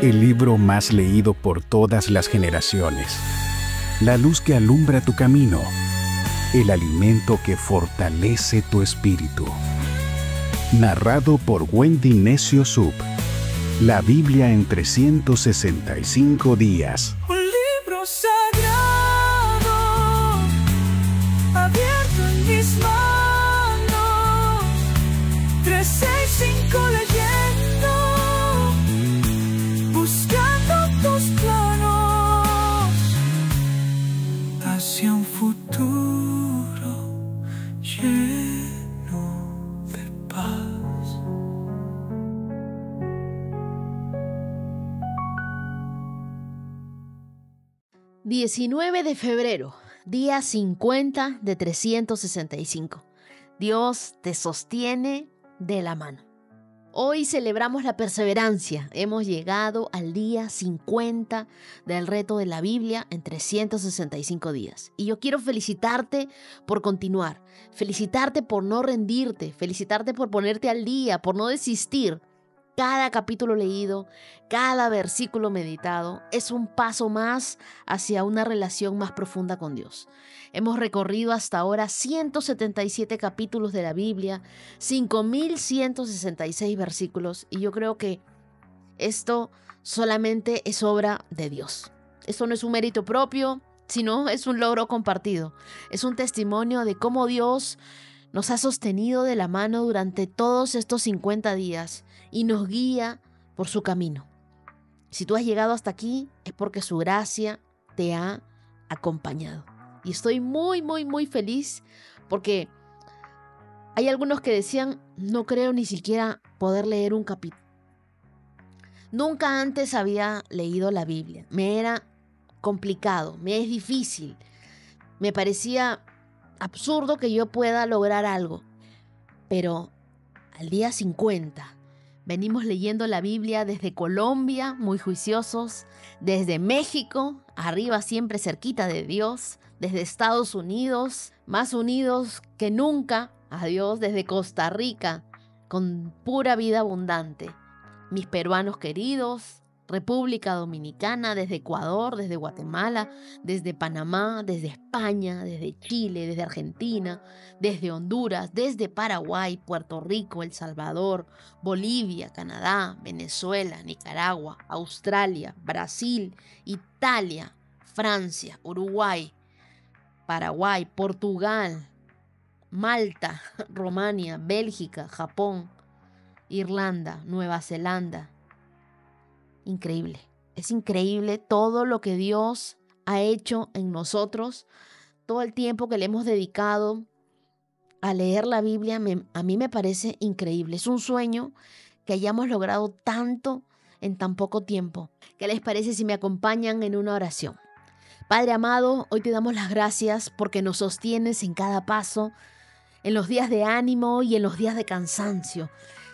el libro más leído por todas las generaciones, la luz que alumbra tu camino, el alimento que fortalece tu espíritu. Narrado por Wendy Necio Sub. La Biblia en 365 días. Un libro sagrado abierto en mis manos, 365 leyendo, buscando tus planos hacia un futuro lleno de paz. 19 de febrero, día 50 de 365. Dios te sostiene de la mano. Hoy celebramos la perseverancia. Hemos llegado al día 50 del reto de la Biblia en 365 días. Y yo quiero felicitarte por continuar, felicitarte por no rendirte, felicitarte por ponerte al día, por no desistir. Cada capítulo leído, cada versículo meditado es un paso más hacia una relación más profunda con Dios. Hemos recorrido hasta ahora 177 capítulos de la Biblia, 5.166 versículos, y yo creo que esto solamente es obra de Dios. Esto no es un mérito propio, sino es un logro compartido. Es un testimonio de cómo Dios nos ha sostenido de la mano durante todos estos 50 días y nos guía por su camino. Si tú has llegado hasta aquí es porque su gracia te ha acompañado. Y estoy muy feliz porque hay algunos que decían, no creo ni siquiera poder leer un capítulo. Nunca antes había leído la Biblia. Me era complicado, me es difícil. Me parecía absurdo que yo pueda lograr algo. Pero al día 50 venimos leyendo la Biblia desde Colombia, muy juiciosos, desde México, arriba siempre cerquita de Dios, desde Estados Unidos, más unidos que nunca a Dios, desde Costa Rica, con pura vida abundante. Mis peruanos queridos, República Dominicana, desde Ecuador, desde Guatemala, desde Panamá, desde España, desde Chile, desde Argentina, desde Honduras, desde Paraguay, Puerto Rico, El Salvador, Bolivia, Canadá, Venezuela, Nicaragua, Australia, Brasil, Italia, Francia, Uruguay, Paraguay, Portugal, Malta, Rumania, Bélgica, Japón, Irlanda, Nueva Zelanda. Increíble, es increíble todo lo que Dios ha hecho en nosotros, todo el tiempo que le hemos dedicado a leer la Biblia, a mí me parece increíble. Es un sueño que hayamos logrado tanto en tan poco tiempo. ¿Qué les parece si me acompañan en una oración? Padre amado, hoy te damos las gracias porque nos sostienes en cada paso, en los días de ánimo y en los días de cansancio.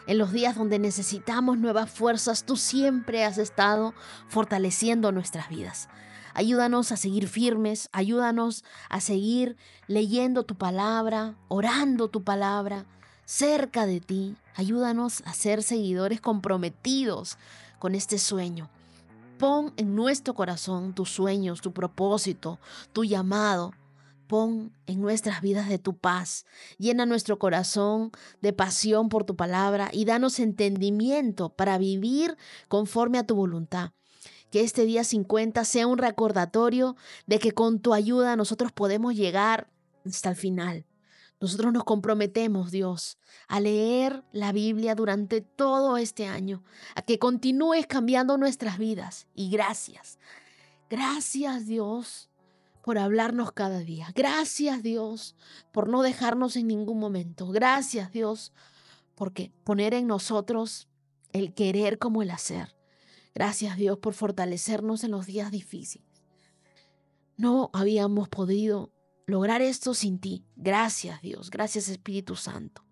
En los días donde necesitamos nuevas fuerzas, tú siempre has estado fortaleciendo nuestras vidas. Ayúdanos a seguir firmes, ayúdanos a seguir leyendo tu palabra, orando tu palabra, cerca de ti. Ayúdanos a ser seguidores comprometidos con este sueño. Pon en nuestro corazón tus sueños, tu propósito, tu llamado. Pon en nuestras vidas de tu paz, llena nuestro corazón de pasión por tu palabra y danos entendimiento para vivir conforme a tu voluntad. Que este día 50 sea un recordatorio de que con tu ayuda nosotros podemos llegar hasta el final. Nosotros nos comprometemos, Dios, a leer la Biblia durante todo este año, a que continúes cambiando nuestras vidas. Y gracias, Dios, por hablarnos cada día. Gracias, Dios, por no dejarnos en ningún momento. Gracias, Dios, porque poner en nosotros el querer como el hacer. Gracias, Dios, por fortalecernos en los días difíciles. No habíamos podido lograr esto sin ti. Gracias, Dios. Gracias, Espíritu Santo.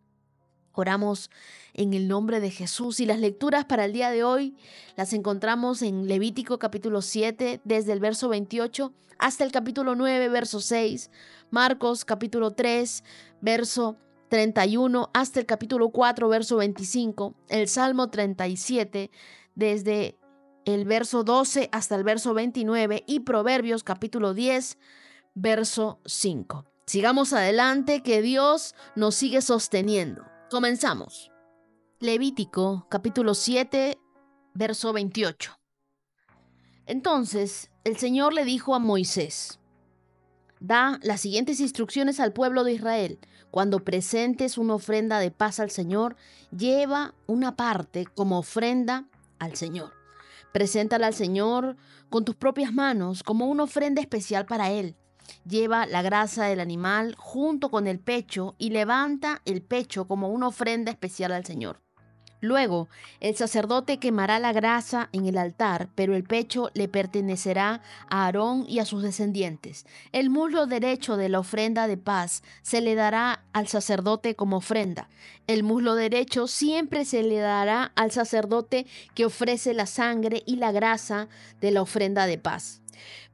Oramos en el nombre de Jesús y las lecturas para el día de hoy las encontramos en Levítico capítulo 7 desde el verso 28 hasta el capítulo 9 verso 6, Marcos capítulo 3 verso 31 hasta el capítulo 4 verso 25, el Salmo 37 desde el verso 12 hasta el verso 29 y Proverbios capítulo 10, verso 5. Sigamos adelante, que Dios nos sigue sosteniendo. Comenzamos. Levítico capítulo 7, verso 28. Entonces el Señor le dijo a Moisés: da las siguientes instrucciones al pueblo de Israel. Cuando presentes una ofrenda de paz al Señor, lleva una parte como ofrenda al Señor. Preséntala al Señor con tus propias manos como una ofrenda especial para Él. Lleva la grasa del animal junto con el pecho y levanta el pecho como una ofrenda especial al Señor. Luego, el sacerdote quemará la grasa en el altar, pero el pecho le pertenecerá a Aarón y a sus descendientes. El muslo derecho de la ofrenda de paz se le dará al sacerdote como ofrenda. El muslo derecho siempre se le dará al sacerdote que ofrece la sangre y la grasa de la ofrenda de paz.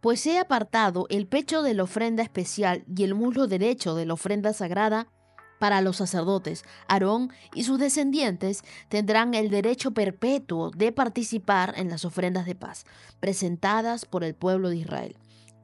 Pues he apartado el pecho de la ofrenda especial y el muslo derecho de la ofrenda sagrada para los sacerdotes. Aarón y sus descendientes tendrán el derecho perpetuo de participar en las ofrendas de paz presentadas por el pueblo de Israel.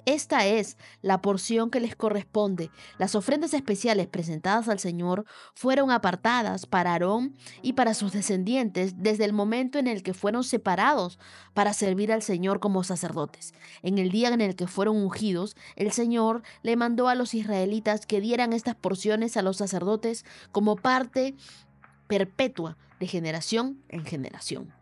Esta es la porción que les corresponde. Las ofrendas especiales presentadas al Señor fueron apartadas para Aarón y para sus descendientes desde el momento en el que fueron separados para servir al Señor como sacerdotes. En el día en el que fueron ungidos, el Señor le mandó a los israelitas que dieran estas porciones a los sacerdotes como parte perpetua de generación en generación.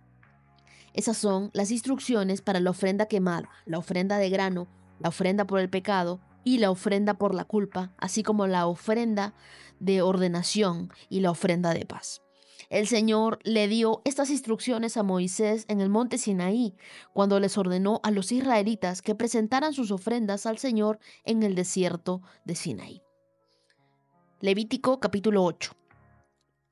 Esas son las instrucciones para la ofrenda quemada, la ofrenda de grano, la ofrenda por el pecado y la ofrenda por la culpa, así como la ofrenda de ordenación y la ofrenda de paz. El Señor le dio estas instrucciones a Moisés en el monte Sinaí, cuando les ordenó a los israelitas que presentaran sus ofrendas al Señor en el desierto de Sinaí. Levítico capítulo 8.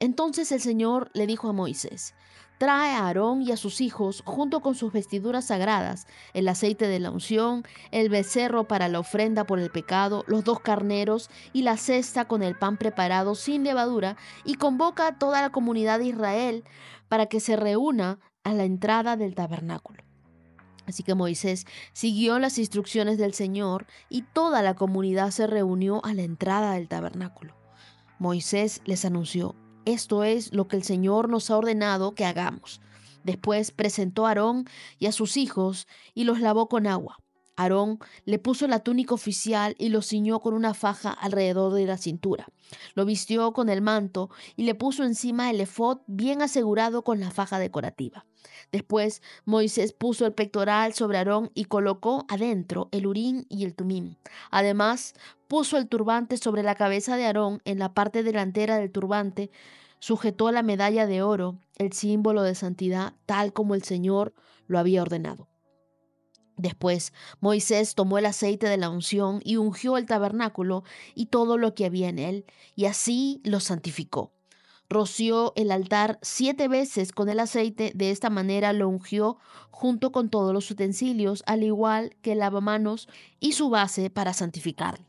Entonces el Señor le dijo a Moisés: trae a Aarón y a sus hijos, junto con sus vestiduras sagradas, el aceite de la unción, el becerro para la ofrenda por el pecado, los 2 carneros y la cesta con el pan preparado sin levadura, y convoca a toda la comunidad de Israel para que se reúna a la entrada del tabernáculo. Así que Moisés siguió las instrucciones del Señor y toda la comunidad se reunió a la entrada del tabernáculo. Moisés les anunció: esto es lo que el Señor nos ha ordenado que hagamos. Después presentó a Aarón y a sus hijos y los lavó con agua. Aarón le puso la túnica oficial y lo ciñó con una faja alrededor de la cintura. Lo vistió con el manto y le puso encima el efod bien asegurado con la faja decorativa. Después Moisés puso el pectoral sobre Aarón y colocó adentro el urín y el tumim. Además, puso el turbante sobre la cabeza de Aarón. En la parte delantera del turbante sujetó la medalla de oro, el símbolo de santidad, tal como el Señor lo había ordenado. Después Moisés tomó el aceite de la unción y ungió el tabernáculo y todo lo que había en él, y así lo santificó. Roció el altar 7 veces con el aceite, de esta manera lo ungió junto con todos los utensilios, al igual que el lavamanos y su base para santificarlos.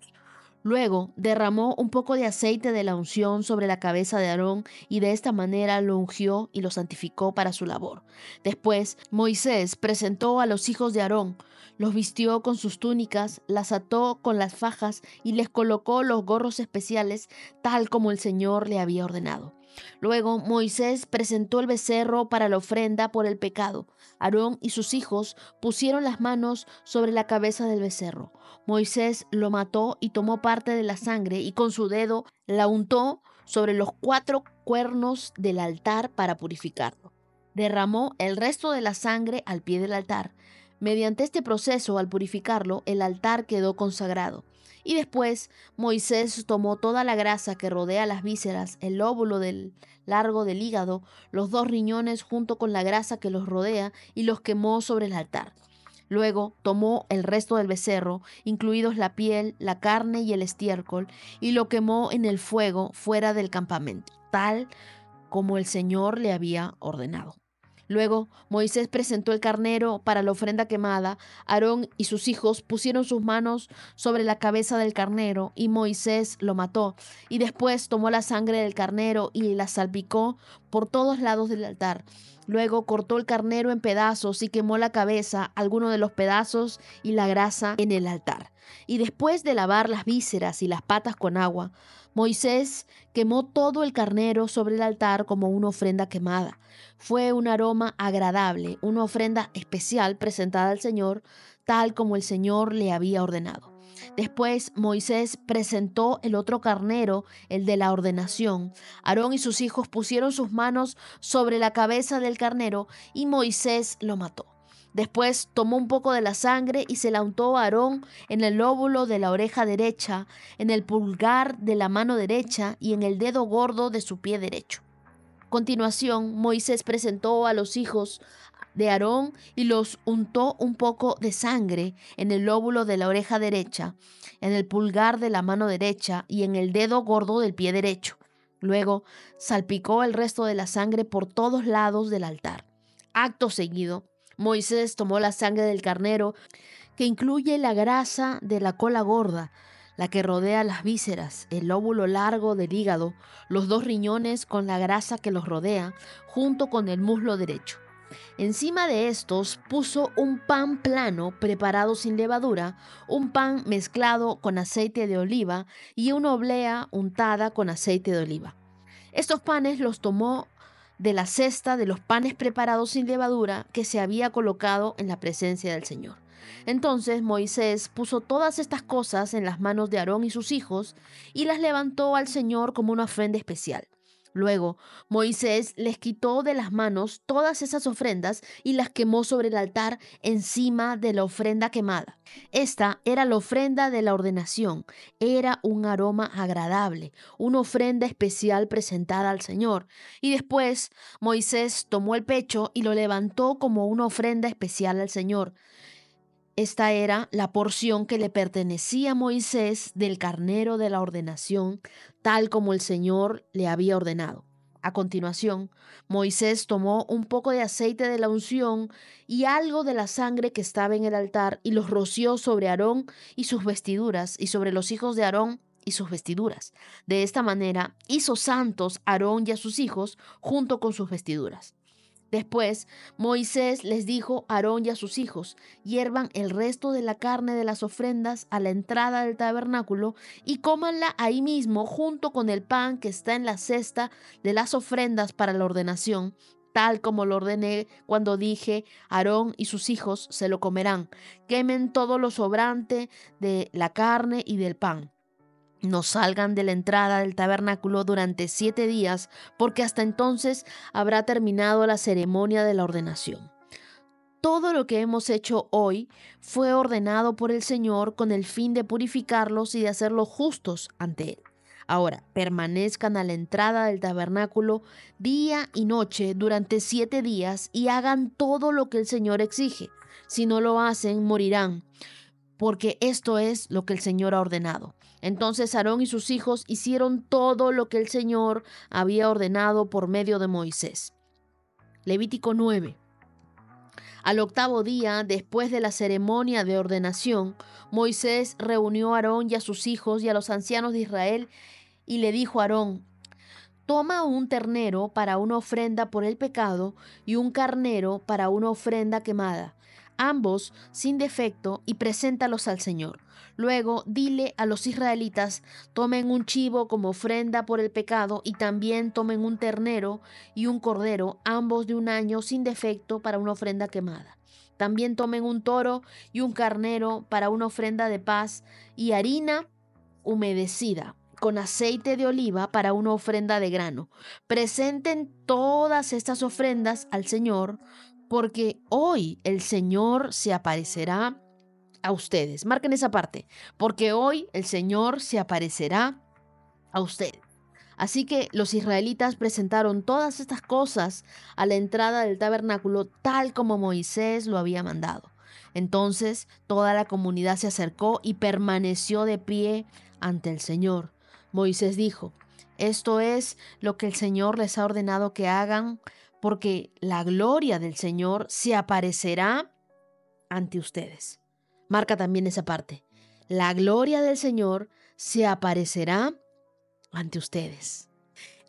Luego derramó un poco de aceite de la unción sobre la cabeza de Aarón y de esta manera lo ungió y lo santificó para su labor. Después Moisés presentó a los hijos de Aarón, los vistió con sus túnicas, las ató con las fajas y les colocó los gorros especiales tal como el Señor le había ordenado. Luego Moisés presentó el becerro para la ofrenda por el pecado. Aarón y sus hijos pusieron las manos sobre la cabeza del becerro. Moisés lo mató y tomó parte de la sangre y con su dedo la untó sobre los 4 cuernos del altar para purificarlo. Derramó el resto de la sangre al pie del altar. Mediante este proceso, al purificarlo, el altar quedó consagrado. Y después Moisés tomó toda la grasa que rodea las vísceras, el lóbulo del largo del hígado, los 2 riñones junto con la grasa que los rodea y los quemó sobre el altar. Luego tomó el resto del becerro, incluidos la piel, la carne y el estiércol, y lo quemó en el fuego fuera del campamento, tal como el Señor le había ordenado. Luego Moisés presentó el carnero para la ofrenda quemada. Aarón y sus hijos pusieron sus manos sobre la cabeza del carnero y Moisés lo mató. Y después tomó la sangre del carnero y la salpicó por todos lados del altar. Luego cortó el carnero en pedazos y quemó la cabeza, algunos de los pedazos y la grasa en el altar. Y después de lavar las vísceras y las patas con agua, Moisés quemó todo el carnero sobre el altar como una ofrenda quemada. Fue un aroma agradable, una ofrenda especial presentada al Señor, tal como el Señor le había ordenado. Después Moisés presentó el otro carnero, el de la ordenación. Aarón y sus hijos pusieron sus manos sobre la cabeza del carnero y Moisés lo mató. Después tomó un poco de la sangre y se la untó a Aarón en el lóbulo de la oreja derecha, en el pulgar de la mano derecha y en el dedo gordo de su pie derecho. A continuación, Moisés presentó a los hijos de Aarón y los untó un poco de sangre en el lóbulo de la oreja derecha, en el pulgar de la mano derecha y en el dedo gordo del pie derecho. Luego salpicó el resto de la sangre por todos lados del altar. Acto seguido, Moisés tomó la sangre del carnero, que incluye la grasa de la cola gorda, la que rodea las vísceras, el lóbulo largo del hígado, los 2 riñones con la grasa que los rodea, junto con el muslo derecho. Encima de estos puso un pan plano preparado sin levadura, un pan mezclado con aceite de oliva y una oblea untada con aceite de oliva. Estos panes los tomó de la cesta de los panes preparados sin levadura que se había colocado en la presencia del Señor. Entonces Moisés puso todas estas cosas en las manos de Aarón y sus hijos y las levantó al Señor como una ofrenda especial. Luego Moisés les quitó de las manos todas esas ofrendas y las quemó sobre el altar encima de la ofrenda quemada. Esta era la ofrenda de la ordenación, era un aroma agradable, una ofrenda especial presentada al Señor. Y después Moisés tomó el pecho y lo levantó como una ofrenda especial al Señor. Esta era la porción que le pertenecía a Moisés del carnero de la ordenación, tal como el Señor le había ordenado. A continuación, Moisés tomó un poco de aceite de la unción y algo de la sangre que estaba en el altar y los roció sobre Aarón y sus vestiduras y sobre los hijos de Aarón y sus vestiduras. De esta manera hizo santos a Aarón y a sus hijos junto con sus vestiduras. Después Moisés les dijo a Aarón y a sus hijos: hiervan el resto de la carne de las ofrendas a la entrada del tabernáculo y cómanla ahí mismo junto con el pan que está en la cesta de las ofrendas para la ordenación, tal como lo ordené cuando dije: Aarón y sus hijos se lo comerán. Quemen todo lo sobrante de la carne y del pan. No salgan de la entrada del tabernáculo durante 7 días, porque hasta entonces habrá terminado la ceremonia de la ordenación. Todo lo que hemos hecho hoy fue ordenado por el Señor con el fin de purificarlos y de hacerlos justos ante Él. Ahora, permanezcan a la entrada del tabernáculo día y noche durante 7 días y hagan todo lo que el Señor exige. Si no lo hacen, morirán, porque esto es lo que el Señor ha ordenado. Entonces Aarón y sus hijos hicieron todo lo que el Señor había ordenado por medio de Moisés. Levítico 9. Al 8º día, después de la ceremonia de ordenación, Moisés reunió a Aarón y a sus hijos y a los ancianos de Israel y le dijo a Aarón: toma un ternero para una ofrenda por el pecado y un carnero para una ofrenda quemada, ambos sin defecto, y preséntalos al Señor. Luego dile a los israelitas: tomen un chivo como ofrenda por el pecado y también tomen un ternero y un cordero, ambos de 1 año sin defecto, para una ofrenda quemada. También tomen un toro y un carnero para una ofrenda de paz y harina humedecida con aceite de oliva para una ofrenda de grano. Presenten todas estas ofrendas al Señor, porque hoy el Señor se aparecerá a ustedes. Marquen esa parte, porque hoy el Señor se aparecerá a ustedes. Así que los israelitas presentaron todas estas cosas a la entrada del tabernáculo, tal como Moisés lo había mandado. Entonces toda la comunidad se acercó y permaneció de pie ante el Señor. Moisés dijo: esto es lo que el Señor les ha ordenado que hagan, porque la gloria del Señor se aparecerá ante ustedes. Marca también esa parte. La gloria del Señor se aparecerá ante ustedes.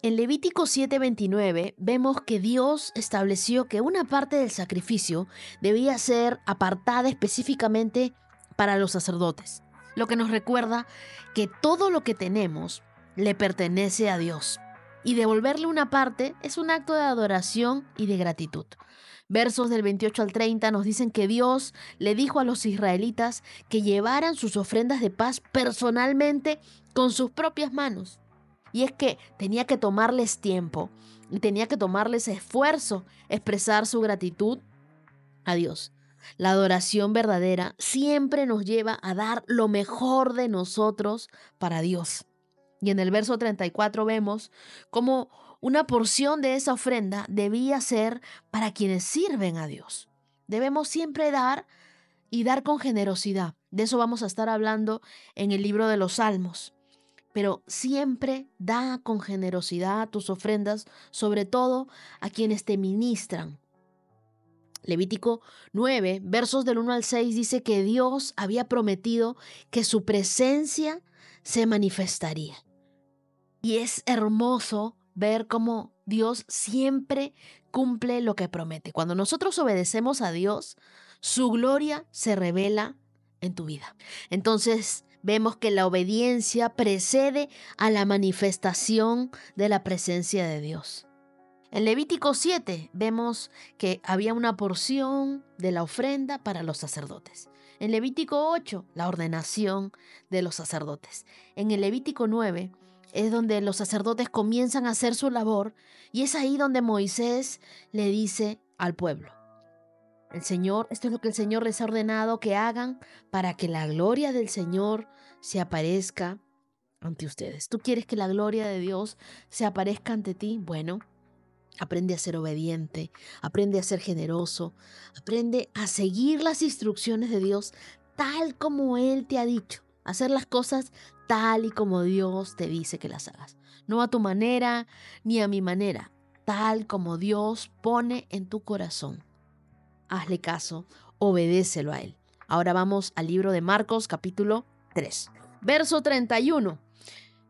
En Levítico 7:29 vemos que Dios estableció que una parte del sacrificio debía ser apartada específicamente para los sacerdotes, lo que nos recuerda que todo lo que tenemos le pertenece a Dios y devolverle una parte es un acto de adoración y de gratitud. Versos del 28 al 30 nos dicen que Dios le dijo a los israelitas que llevaran sus ofrendas de paz personalmente con sus propias manos. Y es que tenía que tomarles tiempo y tenía que tomarles esfuerzo expresar su gratitud a Dios. La adoración verdadera siempre nos lleva a dar lo mejor de nosotros para Dios. Y en el verso 34 vemos cómo una porción de esa ofrenda debía ser para quienes sirven a Dios. Debemos siempre dar y dar con generosidad. De eso vamos a estar hablando en el libro de los Salmos. Pero siempre da con generosidad tus ofrendas, sobre todo a quienes te ministran. Levítico 9, versos del 1 al 6 dice que Dios había prometido que su presencia se manifestaría. Y es hermoso ver cómo Dios siempre cumple lo que promete. Cuando nosotros obedecemos a Dios, su gloria se revela en tu vida. Entonces, vemos que la obediencia precede a la manifestación de la presencia de Dios. En Levítico 7 vemos que había una porción de la ofrenda para los sacerdotes. En Levítico 8, la ordenación de los sacerdotes. En el Levítico 9 es donde los sacerdotes comienzan a hacer su labor y es ahí donde Moisés le dice al pueblo: esto es lo que el Señor les ha ordenado que hagan para que la gloria del Señor se aparezca ante ustedes. ¿Tú quieres que la gloria de Dios se aparezca ante ti? Bueno, aprende a ser obediente, aprende a ser generoso, aprende a seguir las instrucciones de Dios tal como Él te ha dicho. Hacer las cosas tal y como Dios te dice que las hagas. No a tu manera ni a mi manera, tal como Dios pone en tu corazón. Hazle caso, obedécelo a Él. Ahora vamos al libro de Marcos, capítulo 3. Verso 31.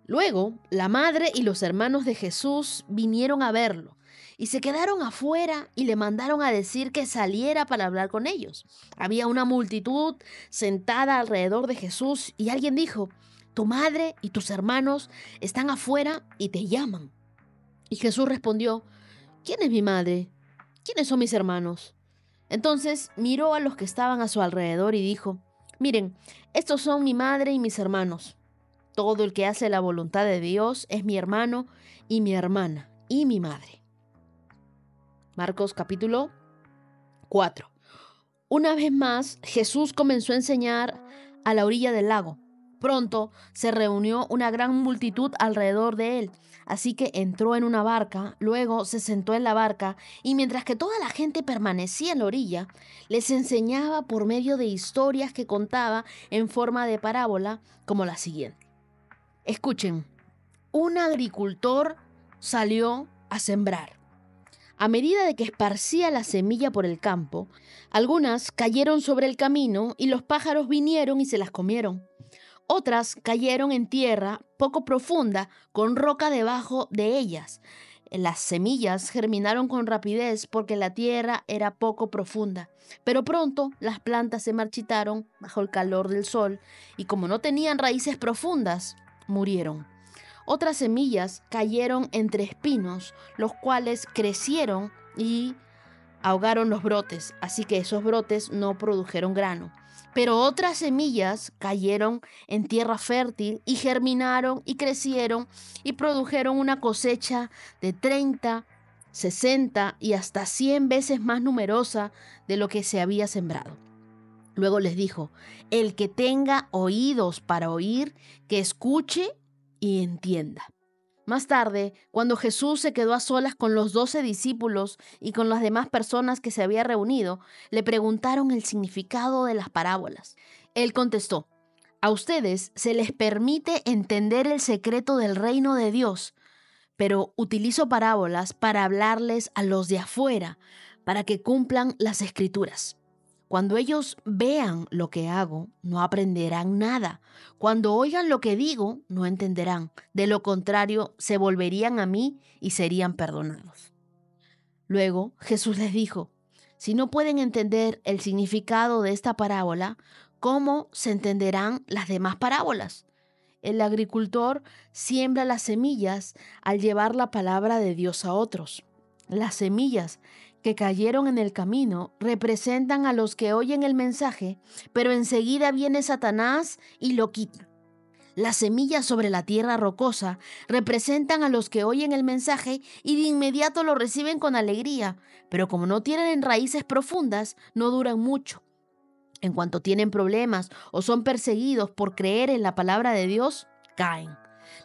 Luego, la madre y los hermanos de Jesús vinieron a verlo y se quedaron afuera y le mandaron a decir que saliera para hablar con ellos. Había una multitud sentada alrededor de Jesús y alguien dijo: tu madre y tus hermanos están afuera y te llaman. Y Jesús respondió: ¿quién es mi madre? ¿Quiénes son mis hermanos? Entonces miró a los que estaban a su alrededor y dijo: miren, estos son mi madre y mis hermanos. Todo el que hace la voluntad de Dios es mi hermano y mi hermana y mi madre. Marcos capítulo 4. Una vez más, Jesús comenzó a enseñar a la orilla del lago. Pronto se reunió una gran multitud alrededor de él, así que entró en una barca, luego se sentó en la barca y mientras que toda la gente permanecía en la orilla, les enseñaba por medio de historias que contaba en forma de parábola como la siguiente. Escuchen, un agricultor salió a sembrar. A medida de que esparcía la semilla por el campo, algunas cayeron sobre el camino y los pájaros vinieron y se las comieron. Otras cayeron en tierra poco profunda, con roca debajo de ellas. Las semillas germinaron con rapidez porque la tierra era poco profunda. Pero pronto las plantas se marchitaron bajo el calor del sol y como no tenían raíces profundas, murieron. Otras semillas cayeron entre espinos, los cuales crecieron y ahogaron los brotes, así que esos brotes no produjeron grano. Pero otras semillas cayeron en tierra fértil y germinaron y crecieron y produjeron una cosecha de 30, 60 y hasta 100 veces más numerosa de lo que se había sembrado. Luego les dijo: el que tenga oídos para oír, que escuche y entienda. Más tarde, cuando Jesús se quedó a solas con los 12 discípulos y con las demás personas que se había reunido, le preguntaron el significado de las parábolas. Él contestó: a ustedes se les permite entender el secreto del reino de Dios, pero utilizo parábolas para hablarles a los de afuera, para que cumplan las escrituras. Cuando ellos vean lo que hago, no aprenderán nada. Cuando oigan lo que digo, no entenderán. De lo contrario, se volverían a mí y serían perdonados. Luego Jesús les dijo, si no pueden entender el significado de esta parábola, ¿cómo se entenderán las demás parábolas? El agricultor siembra las semillas al llevar la palabra de Dios a otros. Las semillas que cayeron en el camino representan a los que oyen el mensaje, pero enseguida viene Satanás y lo quita. Las semillas sobre la tierra rocosa representan a los que oyen el mensaje y de inmediato lo reciben con alegría, pero como no tienen raíces profundas, no duran mucho. En cuanto tienen problemas o son perseguidos por creer en la palabra de Dios, caen.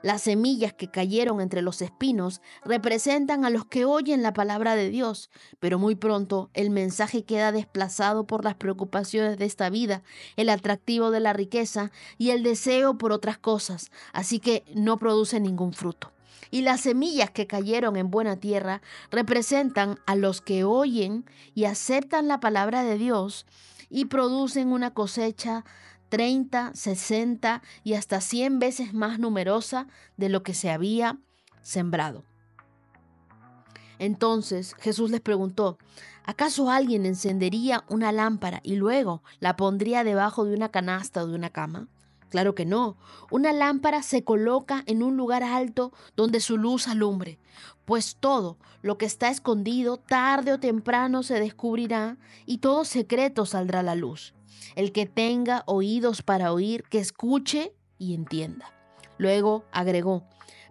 Las semillas que cayeron entre los espinos representan a los que oyen la palabra de Dios, pero muy pronto el mensaje queda desplazado por las preocupaciones de esta vida, el atractivo de la riqueza y el deseo por otras cosas, así que no produce ningún fruto. Y las semillas que cayeron en buena tierra representan a los que oyen y aceptan la palabra de Dios y producen una cosecha 30, 60 y hasta 100 veces más numerosa de lo que se había sembrado. Entonces Jesús les preguntó, ¿acaso alguien encendería una lámpara y luego la pondría debajo de una canasta o de una cama? Claro que no. Una lámpara se coloca en un lugar alto donde su luz alumbre, pues todo lo que está escondido tarde o temprano se descubrirá y todo secreto saldrá a la luz. El que tenga oídos para oír, que escuche y entienda. Luego agregó,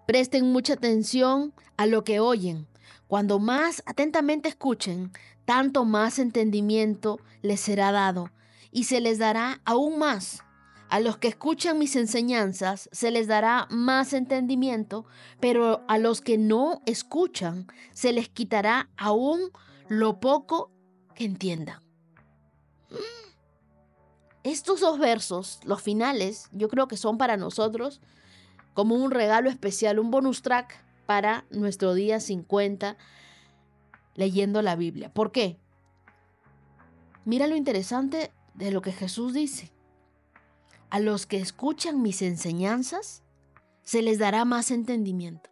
presten mucha atención a lo que oyen. Cuando más atentamente escuchen, tanto más entendimiento les será dado y se les dará aún más. A los que escuchan mis enseñanzas se les dará más entendimiento, pero a los que no escuchan se les quitará aún lo poco que entiendan. Estos dos versos, los finales, yo creo que son para nosotros como un regalo especial, un bonus track para nuestro día 50 leyendo la Biblia. ¿Por qué? Mira lo interesante de lo que Jesús dice. A los que escuchan mis enseñanzas, se les dará más entendimiento.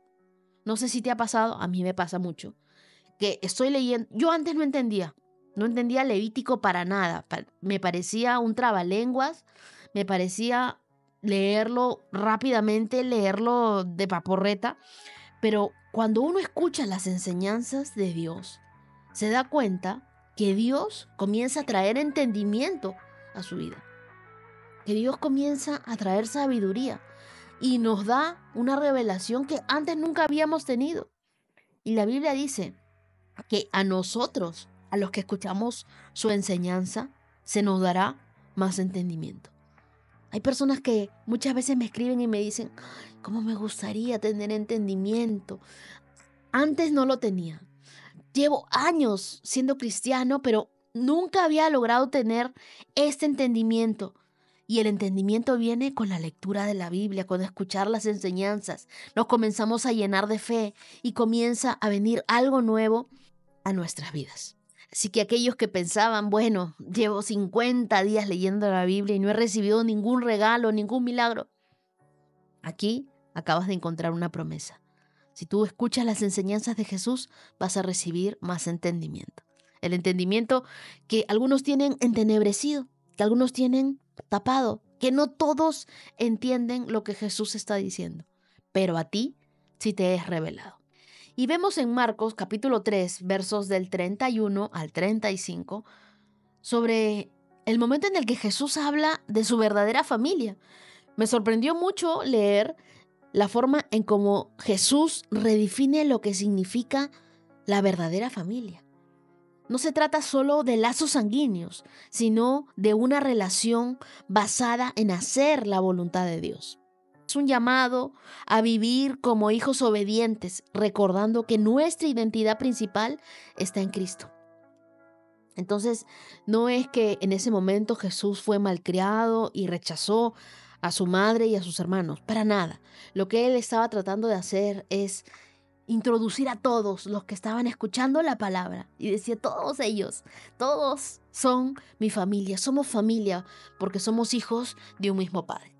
No sé si te ha pasado, a mí me pasa mucho, que estoy leyendo, yo antes no entendía Levítico para nada, me parecía un trabalenguas, me parecía leerlo rápidamente, leerlo de paporreta, pero cuando uno escucha las enseñanzas de Dios, se da cuenta que Dios comienza a traer entendimiento a su vida. Que Dios comienza a traer sabiduría y nos da una revelación que antes nunca habíamos tenido. Y la Biblia dice que a nosotros, a los que escuchamos su enseñanza, se nos dará más entendimiento. Hay personas que muchas veces me escriben y me dicen, "Ay, cómo me gustaría tener entendimiento. Antes no lo tenía. Llevo años siendo cristiano, pero nunca había logrado tener este entendimiento". Y el entendimiento viene con la lectura de la Biblia, con escuchar las enseñanzas. Nos comenzamos a llenar de fe y comienza a venir algo nuevo a nuestras vidas. Así que aquellos que pensaban, bueno, llevo 50 días leyendo la Biblia y no he recibido ningún regalo, ningún milagro. Aquí acabas de encontrar una promesa. Si tú escuchas las enseñanzas de Jesús, vas a recibir más entendimiento. El entendimiento que algunos tienen entenebrecido, que algunos tienen tapado, que no todos entienden lo que Jesús está diciendo, pero a ti sí te es revelado. Y vemos en Marcos capítulo 3, versos del 31 al 35, sobre el momento en el que Jesús habla de su verdadera familia. Me sorprendió mucho leer la forma en cómo Jesús redefine lo que significa la verdadera familia. No se trata solo de lazos sanguíneos, sino de una relación basada en hacer la voluntad de Dios. Es un llamado a vivir como hijos obedientes, recordando que nuestra identidad principal está en Cristo. Entonces, no es que en ese momento Jesús fue malcriado y rechazó a su madre y a sus hermanos, para nada. Lo que él estaba tratando de hacer es introducir a todos los que estaban escuchando la palabra. Y decía, todos ellos, todos son mi familia, somos familia porque somos hijos de un mismo Padre.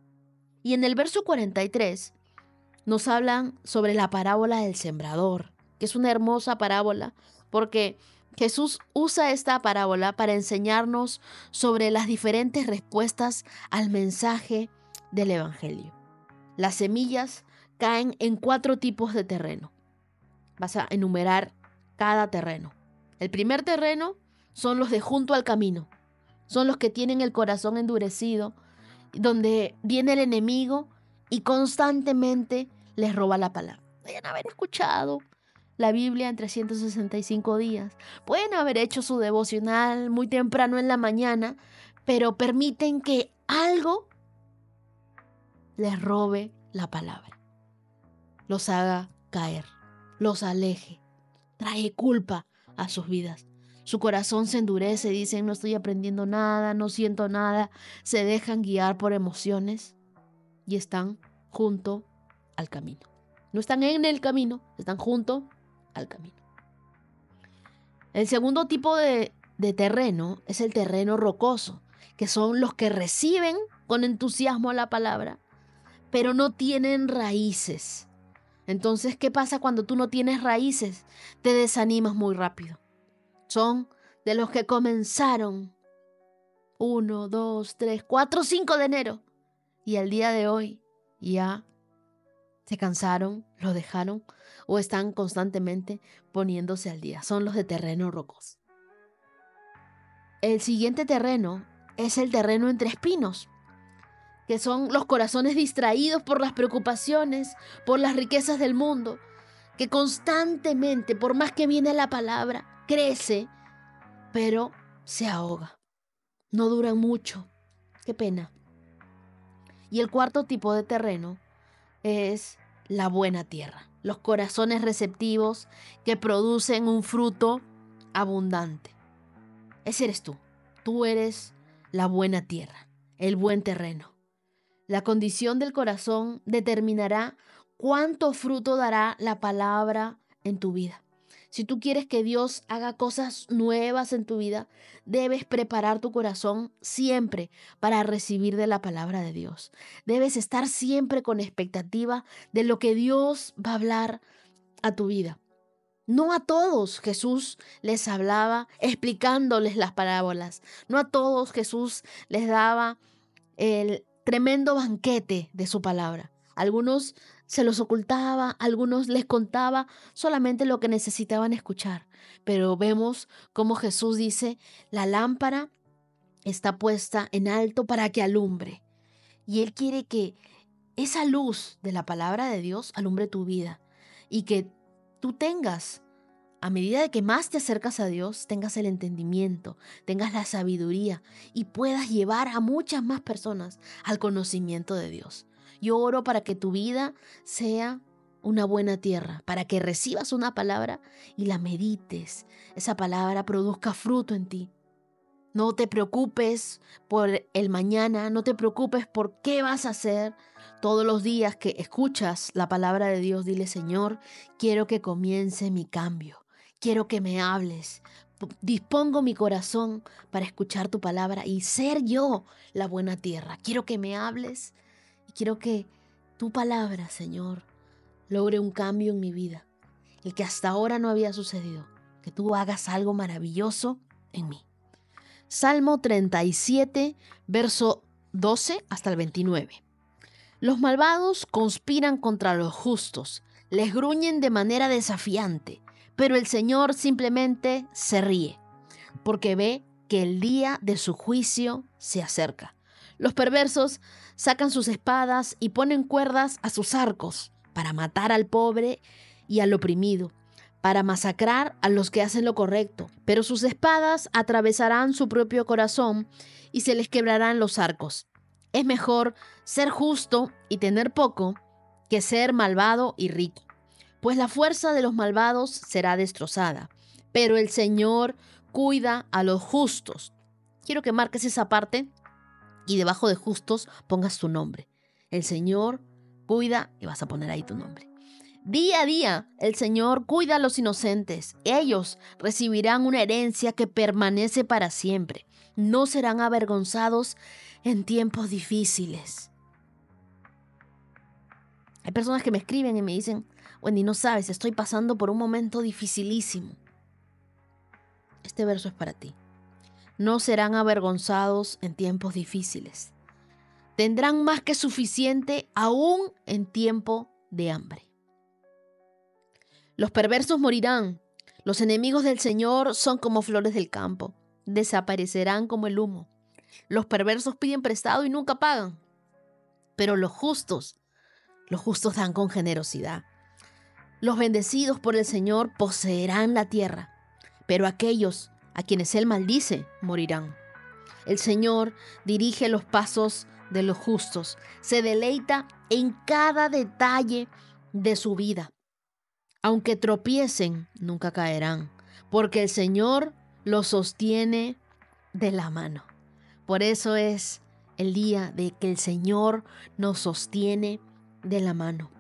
Y en el verso 43 nos hablan sobre la parábola del sembrador, que es una hermosa parábola porque Jesús usa esta parábola para enseñarnos sobre las diferentes respuestas al mensaje del Evangelio. Las semillas caen en 4 tipos de terreno. Vas a enumerar cada terreno. El primer terreno son los de junto al camino. Son los que tienen el corazón endurecido, donde viene el enemigo y constantemente les roba la palabra. Pueden haber escuchado la Biblia en 365 días. Pueden haber hecho su devocional muy temprano en la mañana, pero permiten que algo les robe la palabra. Los haga caer, los aleje, trae culpa a sus vidas. Su corazón se endurece, dicen, no estoy aprendiendo nada, no siento nada. Se dejan guiar por emociones y están junto al camino. No están en el camino, están junto al camino. El segundo tipo de terreno es el terreno rocoso, que son los que reciben con entusiasmo la palabra, pero no tienen raíces. Entonces, ¿qué pasa cuando tú no tienes raíces? Te desanimas muy rápido. Son de los que comenzaron 1, 2, 3, 4, 5 de enero y al día de hoy ya se cansaron, lo dejaron o están constantemente poniéndose al día. Son los de terreno rocoso. El siguiente terreno es el terreno entre espinos, que son los corazones distraídos por las preocupaciones, por las riquezas del mundo, que constantemente, por más que viene la palabra, crece, pero se ahoga. No duran mucho. Qué pena. Y el cuarto tipo de terreno es la buena tierra, los corazones receptivos que producen un fruto abundante. Ese eres tú. Tú eres la buena tierra, el buen terreno. La condición del corazón determinará cuánto fruto dará la palabra en tu vida. Si tú quieres que Dios haga cosas nuevas en tu vida, debes preparar tu corazón siempre para recibir de la palabra de Dios. Debes estar siempre con expectativa de lo que Dios va a hablar a tu vida. No a todos Jesús les hablaba explicándoles las parábolas. No a todos Jesús les daba el tremendo banquete de su palabra. Algunos se los ocultaba, algunos les contaba solamente lo que necesitaban escuchar. Pero vemos cómo Jesús dice, la lámpara está puesta en alto para que alumbre. Y Él quiere que esa luz de la palabra de Dios alumbre tu vida y que tú tengas, a medida de que más te acercas a Dios, tengas el entendimiento, tengas la sabiduría y puedas llevar a muchas más personas al conocimiento de Dios. Yo oro para que tu vida sea una buena tierra, para que recibas una palabra y la medites. Esa palabra produzca fruto en ti. No te preocupes por el mañana, no te preocupes por qué vas a hacer. Todos los días que escuchas la palabra de Dios, dile, Señor, quiero que comience mi cambio. Quiero que me hables. Dispongo mi corazón para escuchar tu palabra y ser yo la buena tierra. Quiero que me hables y quiero que tu palabra, Señor, logre un cambio en mi vida. El que hasta ahora no había sucedido. Que tú hagas algo maravilloso en mí. Salmo 37, verso 12 hasta el 29. Los malvados conspiran contra los justos, les gruñen de manera desafiante. Pero el Señor simplemente se ríe, porque ve que el día de su juicio se acerca. Los perversos sacan sus espadas y ponen cuerdas a sus arcos para matar al pobre y al oprimido, para masacrar a los que hacen lo correcto. Pero sus espadas atravesarán su propio corazón y se les quebrarán los arcos. Es mejor ser justo y tener poco que ser malvado y rico. Pues la fuerza de los malvados será destrozada, pero el Señor cuida a los justos. Quiero que marques esa parte y debajo de justos pongas tu nombre. El Señor cuida y vas a poner ahí tu nombre. Día a día, el Señor cuida a los inocentes. Ellos recibirán una herencia que permanece para siempre. No serán avergonzados en tiempos difíciles. Hay personas que me escriben y me dicen, Wendy, no sabes, estoy pasando por un momento dificilísimo. Este verso es para ti. No serán avergonzados en tiempos difíciles. Tendrán más que suficiente aún en tiempo de hambre. Los perversos morirán. Los enemigos del Señor son como flores del campo. Desaparecerán como el humo. Los perversos piden prestado y nunca pagan. Pero los justos dan con generosidad. Los bendecidos por el Señor poseerán la tierra. Pero aquellos a quienes Él maldice morirán. El Señor dirige los pasos de los justos. Se deleita en cada detalle de su vida. Aunque tropiecen, nunca caerán, porque el Señor los sostiene de la mano. Por eso es el día de que el Señor nos sostiene de la mano.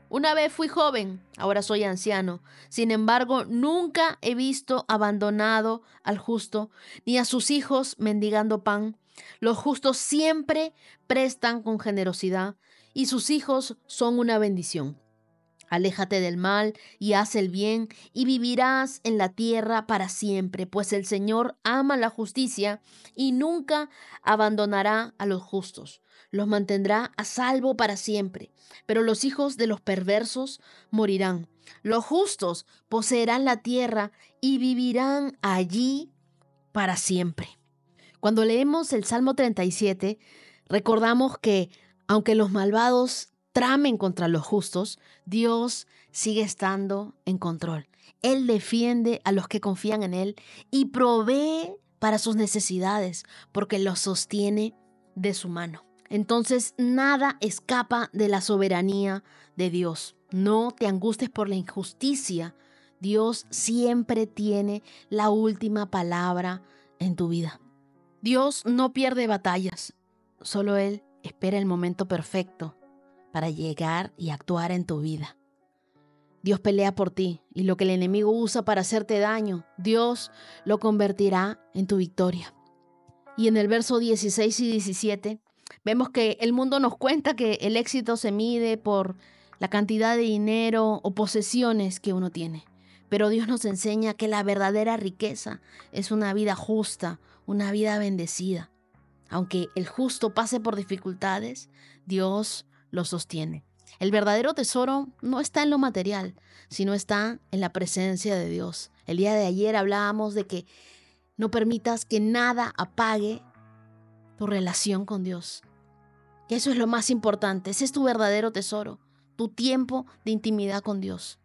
Una vez fui joven, ahora soy anciano. Sin embargo, nunca he visto abandonado al justo, ni a sus hijos mendigando pan. Los justos siempre prestan con generosidad, y sus hijos son una bendición. Aléjate del mal y haz el bien, y vivirás en la tierra para siempre, pues el Señor ama la justicia y nunca abandonará a los justos. Los mantendrá a salvo para siempre, pero los hijos de los perversos morirán. Los justos poseerán la tierra y vivirán allí para siempre. Cuando leemos el Salmo 37, recordamos que aunque los malvados tramen contra los justos, Dios sigue estando en control. Él defiende a los que confían en Él y provee para sus necesidades porque los sostiene de su mano. Entonces nada escapa de la soberanía de Dios. No te angusties por la injusticia. Dios siempre tiene la última palabra en tu vida. Dios no pierde batallas, solo Él espera el momento perfecto para llegar y actuar en tu vida. Dios pelea por ti y lo que el enemigo usa para hacerte daño, Dios lo convertirá en tu victoria. Y en el verso 16 y 17 vemos que el mundo nos cuenta que el éxito se mide por la cantidad de dinero o posesiones que uno tiene. Pero Dios nos enseña que la verdadera riqueza es una vida justa, una vida bendecida. Aunque el justo pase por dificultades, Dios lo sostiene. El verdadero tesoro no está en lo material, sino está en la presencia de Dios. El día de ayer hablábamos de que no permitas que nada apague tu relación con Dios. Que eso es lo más importante. Ese es tu verdadero tesoro, tu tiempo de intimidad con Dios.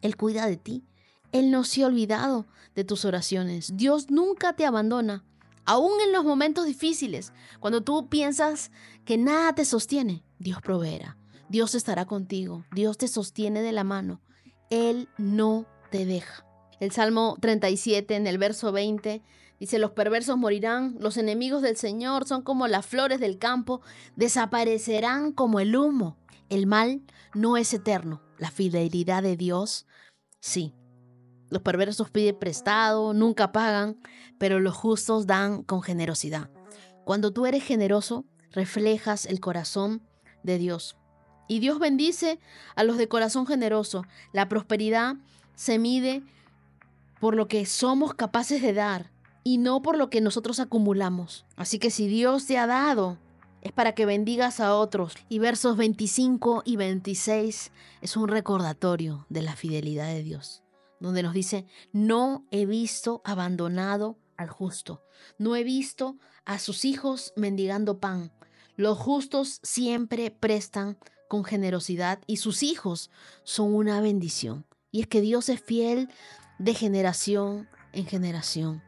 Él cuida de ti. Él no se ha olvidado de tus oraciones. Dios nunca te abandona. Aún en los momentos difíciles, cuando tú piensas que nada te sostiene, Dios proveerá. Dios estará contigo. Dios te sostiene de la mano. Él no te deja. El Salmo 37, en el verso 20, dice: los perversos morirán, los enemigos del Señor son como las flores del campo, desaparecerán como el humo. El mal no es eterno. La fidelidad de Dios, sí. Los perversos piden prestado, nunca pagan, pero los justos dan con generosidad. Cuando tú eres generoso, reflejas el corazón de Dios. Y Dios bendice a los de corazón generoso. La prosperidad se mide por lo que somos capaces de dar y no por lo que nosotros acumulamos. Así que si Dios te ha dado, es para que bendigas a otros. Y versos 25 y 26 es un recordatorio de la fidelidad de Dios, donde nos dice: no he visto abandonado al justo, no he visto a sus hijos mendigando pan. Los justos siempre prestan con generosidad y sus hijos son una bendición. Y es que Dios es fiel de generación en generación.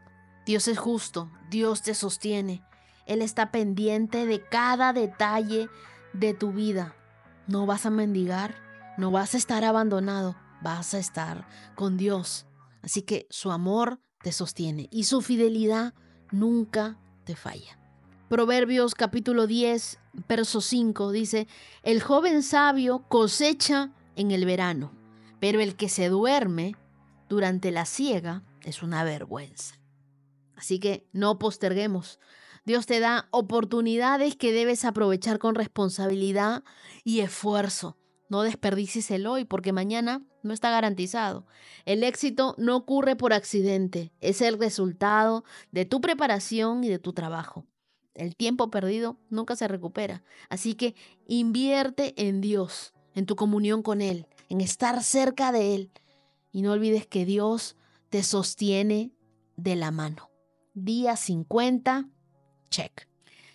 Dios es justo, Dios te sostiene. Él está pendiente de cada detalle de tu vida. No vas a mendigar, no vas a estar abandonado, vas a estar con Dios. Así que su amor te sostiene y su fidelidad nunca te falla. Proverbios capítulo 10, verso 5 dice: el joven sabio cosecha en el verano, pero el que se duerme durante la siega es una vergüenza. Así que no posterguemos. Dios te da oportunidades que debes aprovechar con responsabilidad y esfuerzo. No desperdicies el hoy porque mañana no está garantizado. El éxito no ocurre por accidente. Es el resultado de tu preparación y de tu trabajo. El tiempo perdido nunca se recupera. Así que invierte en Dios, en tu comunión con Él, en estar cerca de Él. Y no olvides que Dios te sostiene de la mano. Día 50, check.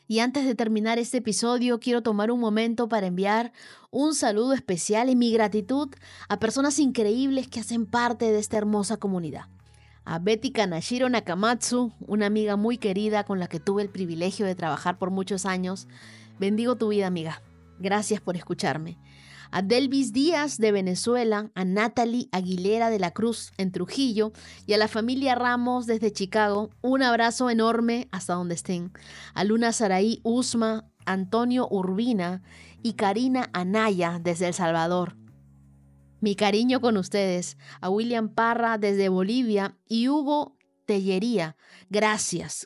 Y antes de terminar este episodio, quiero tomar un momento para enviar un saludo especial y mi gratitud a personas increíbles que hacen parte de esta hermosa comunidad. A Betty Kanashiro Nakamatsu, una amiga muy querida con la que tuve el privilegio de trabajar por muchos años. Bendigo tu vida, amiga. Gracias por escucharme. A Delvis Díaz de Venezuela, a Natalie Aguilera de la Cruz en Trujillo y a la familia Ramos desde Chicago, un abrazo enorme hasta donde estén. A Luna Saraí Usma, Antonio Urbina y Karina Anaya desde El Salvador. Mi cariño con ustedes. A William Parra desde Bolivia y Hugo Tellería. Gracias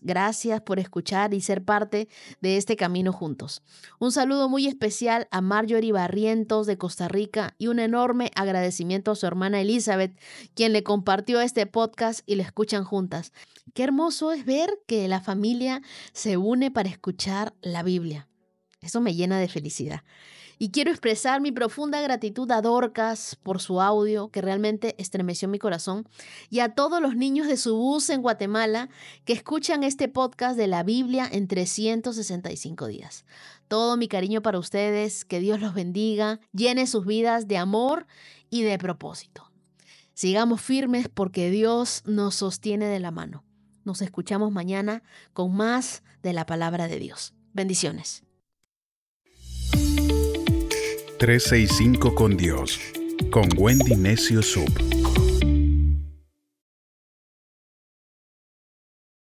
por escuchar y ser parte de este camino juntos. Un saludo muy especial a Marjorie Barrientos de Costa Rica y un enorme agradecimiento a su hermana Elizabeth, quien le compartió este podcast y lo escuchan juntas. Qué hermoso es ver que la familia se une para escuchar la Biblia. Eso me llena de felicidad. Y quiero expresar mi profunda gratitud a Dorcas por su audio, que realmente estremeció mi corazón, y a todos los niños de su bus en Guatemala que escuchan este podcast de la Biblia en 365 días. Todo mi cariño para ustedes, que Dios los bendiga, llene sus vidas de amor y de propósito. Sigamos firmes porque Dios nos sostiene de la mano. Nos escuchamos mañana con más de la palabra de Dios. Bendiciones. 365 con Dios, con Wendy Necio Sub.